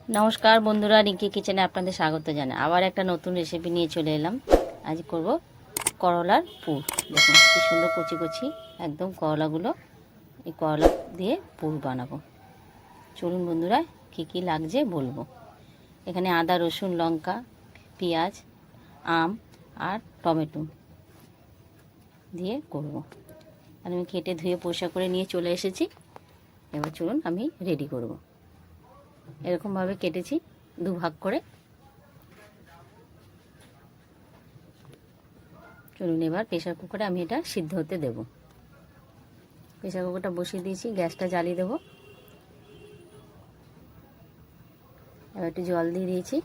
নমস্কার বন্ধুরা, রিঙ্কি কিচেনে আপনাদের স্বাগত জানাই। আবার একটা নতুন রেসিপি নিয়ে চলে এলাম। আজ করব করলার পুর। দেখুন কি সুন্দর কুচি কুচি একদম করলাগুলো, এই করলা দিয়ে পুর বানাবো। চলুন বন্ধুরা, কি কি লাগছে বলবো। এখানে আদা, রসুন, লঙ্কা, পেঁয়াজ, আম আর টমেটো দিয়ে করব। আর আমি কেটে ধুয়ে পরিষ্কার করে নিয়ে চলে এসেছি। এবার চলুন আমি রেডি করব। এরকমভাবে কেটেছি দুভাগ করে। চলুন এবার প্রেসার কুকারে আমি এটা সিদ্ধ হতে দেব। প্রেসার কুকারটা বসিয়ে দিয়েছি, গ্যাসটা জ্বালিয়ে দেব। এবার একটু জল দিয়ে দিয়েছি,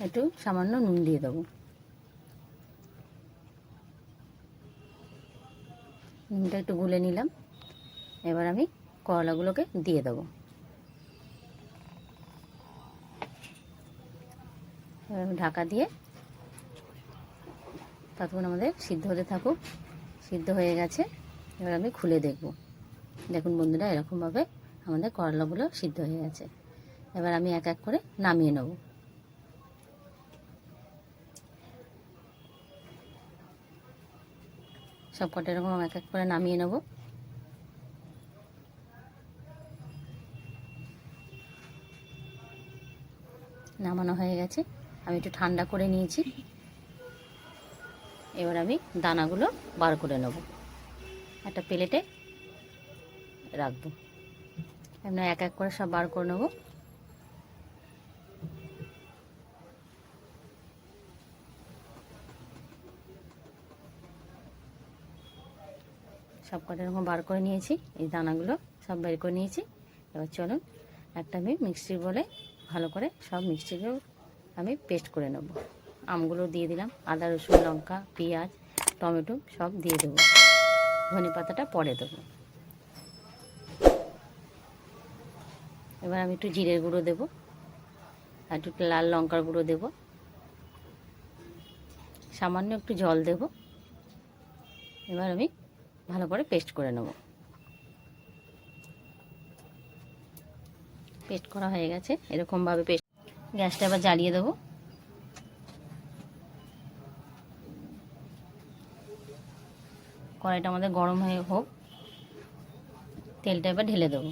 একটু সামান্য নুন দিয়ে দেবো। নুনটা একটু গুলে নিলাম। এবার আমি করলাগুলোকে দিয়ে দেবো। এবার আমি ঢাকা দিয়ে ততক্ষণ আমাদের সিদ্ধ হতে থাকুক। সিদ্ধ হয়ে গেছে, এবার আমি খুলে দেখব। দেখুন বন্ধুরা, এরকমভাবে আমাদের করলাগুলো সিদ্ধ হয়ে গেছে। এবার আমি এক এক করে নামিয়ে নেব। সব কটা এরকম এক এক করে নামিয়ে নেব। নামানো হয়ে গেছে, আমি একটু ঠান্ডা করে নিয়েছি। এবার আমি দানাগুলো বার করে নেব, একটা প্লেটে রাখবো। এমনি এক এক করে সব বার করে নেব। সব কটা এরকম বার করে নিয়েছি, এই দানাগুলো সব বের করে নিয়েছি। এবার চলুন একটা আমি মিক্সির বলে ভালো করে সব মিক্সিগুলো আমি পেস্ট করে নেব। আমগুলো দিয়ে দিলাম, আদা, রসুন, লঙ্কা, পেঁয়াজ, টমেটো সব দিয়ে দেবো। ধনে পাতাটা পরে দেবো। এবার আমি একটু জিরের গুঁড়ো দেবো, আর একটু লাল লঙ্কার গুঁড়ো দেবো, সামান্য একটু জল দেব। এবার আমি ভালো করে পেস্ট করে নেব। পেস্ট করা হয়ে গেছে, এরকমভাবে পেস্ট। গ্যাসটা এবার জ্বালিয়ে দেবো। কড়াইটা আমাদের গরম হয়ে হোক। তেলটা এবার ঢেলে দেবো।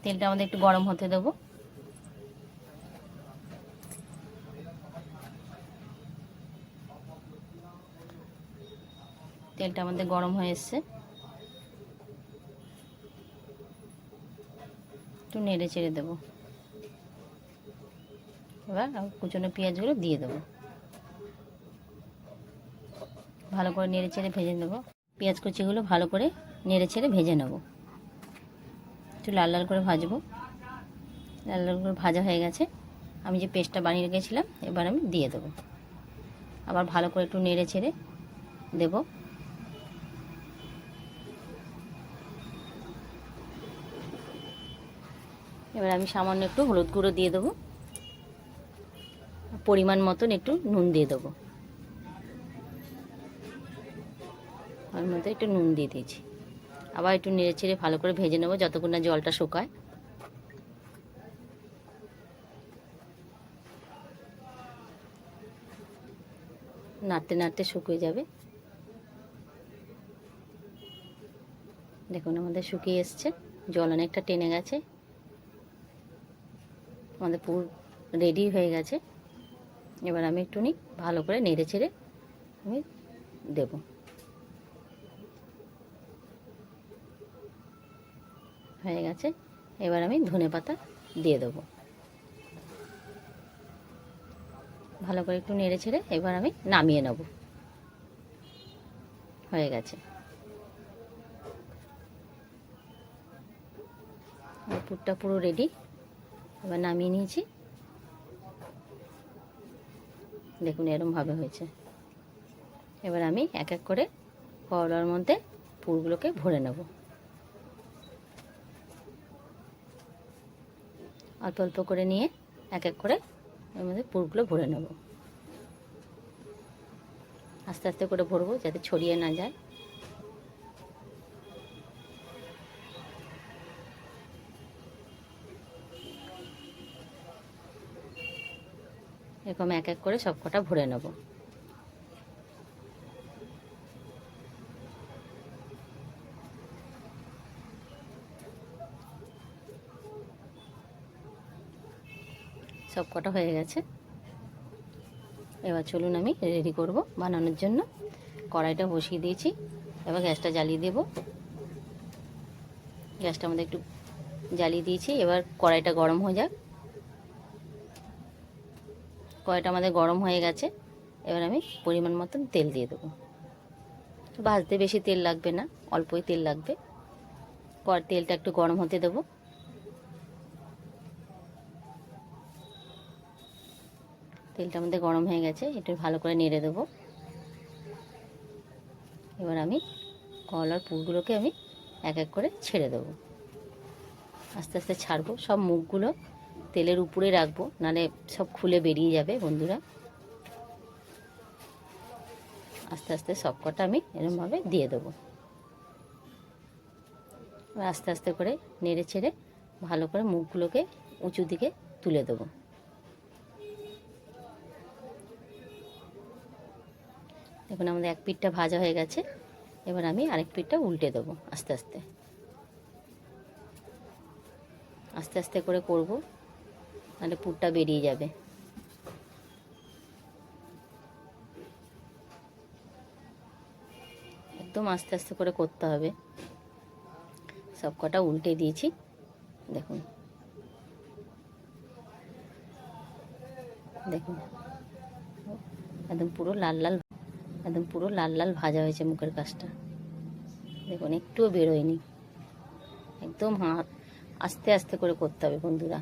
তেলটা আমাদের একটু গরম হতে দেবো। তেলটা আমাদের গরম হয়ে এসছে, একটু নেড়ে চেড়ে দেবো। এবার কুচনো পেঁয়াজগুলো দিয়ে দেবো, ভালো করে নেড়ে চেড়ে ভেজে নেবো। পেঁয়াজ কুচিগুলো ভালো করে নেড়ে চেড়ে ভেজে নেব। একটু লাল লাল করে ভাজবো। লাল লাল করে ভাজা হয়ে গেছে, আমি যে পেস্টটা বানিয়ে রেখেছিলাম এবার আমি দিয়ে দেবো। আবার ভালো করে একটু নেড়ে চেড়ে দেবো। এবার আমি সামান্য একটু হলুদ গুঁড়ো দিয়ে দেবো, পরিমাণ মতন একটু নুন দিয়ে দেবো। ওর মধ্যে একটু নুন দিয়ে দিয়েছি। আবার একটু নেড়ে চেড়ে ভালো করে ভেজে নেবো যতক্ষণ না জলটা শুকায়। নাড়তে নাড়তে শুকিয়ে যাবে। দেখুন আমাদের শুকিয়ে এসছে, জল অনেকটা টেনে গেছে, আমাদের পুর রেডি হয়ে গেছে। এবার আমি একটুখানি ভালো করে নেড়ে চেড়ে আমি দেবো। হয়ে গেছে, এবার আমি ধনে পাতা দিয়ে দেবো। ভালো করে একটু নেড়ে ছেড়ে এবার আমি নামিয়ে নেব। হয়ে গেছে, পুরটা পুরো রেডি। এবার নামিয়ে নিয়েছি। দেখুন এরমভাবে হয়েছে। এবার আমি এক এক করে করলার মধ্যে পুরগুলোকে ভরে নেব। অল্প অল্প করে নিয়ে এক এক করে এর মধ্যে পুরগুলো ভরে নেব। আস্তে আস্তে করে ভরবো যাতে ছড়িয়ে না যায়। এরকম এক এক করে সব কটা ভরে নেব। সব কটা হয়ে গেছে। এবার চলুন আমি রেডি করব বানানোর জন্য। কড়াইটা বসিয়ে দিয়েছি, এবার গ্যাসটা জ্বালিয়ে দেব। গ্যাসটা আমাদের একটু জ্বালিয়ে দিয়েছি, এবার কড়াইটা গরম হয়ে যাক। কড়াইটা আমাদের গরম হয়ে গেছে, এবার আমি পরিমাণ মতন তেল দিয়ে দেবো। ভাজতে বেশি তেল লাগবে না, অল্পই তেল লাগবে। তেলটা একটু গরম হতে দেবো। তেলটা আমাদের গরম হয়ে গেছে, একটু ভালো করে নেড়ে দেবো। এবার আমি করলার পুরগুলোকে আমি এক এক করে ছেড়ে দেবো। আস্তে আস্তে ছাড়বো, সব মুখগুলো তেলের উপরে রাখবো, নাহলে সব খুলে বেরিয়ে যাবে বন্ধুরা। আস্তে আস্তে সব কটা আমি এরকমভাবে দিয়ে দেবো। আস্তে আস্তে করে নেড়ে ছেড়ে ভালো করে মুখগুলোকে উঁচু দিকে তুলে দেবো। দেখুন আমাদের এক পিঠটা ভাজা হয়ে গেছে, এবার আমি আরেক পিঠটা উল্টে দেবো। আস্তে আস্তে আস্তে আস্তে করে করব, নাহলে পুরটা বেরিয়ে যাবে। একদম আস্তে আস্তে করে করতে হবে। সব কটা উল্টে দিয়েছি, দেখুন দেখুন একদম পুরো লাল লাল, একদম পুরো লাল লাল ভাজা হয়েছে মুখের কাছটা। দেখুন একটুও বেরোয়নি, একদম আস্তে আস্তে করে করতে হবে বন্ধুরা।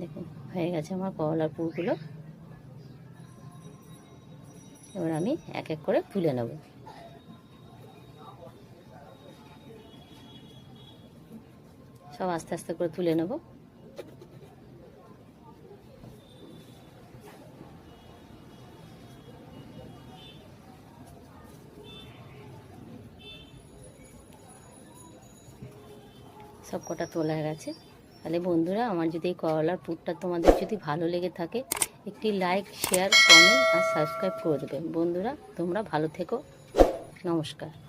দেখুন হয়ে গেছে আমার করলার পুরগুলো। এবার আমি এক এক করে তুলে নেব। সব আস্তে আস্তে করে তুলে নেব। সব কটা তোলা হয়ে গেছে। তাহলে বন্ধুরা, আমার যদি এই করলার পুরটা তোমাদের যদি ভালো লেগে থাকে, একটি লাইক, শেয়ার, কমেন্ট আর সাবস্ক্রাইব করে দেবে। বন্ধুরা তোমরা ভালো থেকো, নমস্কার।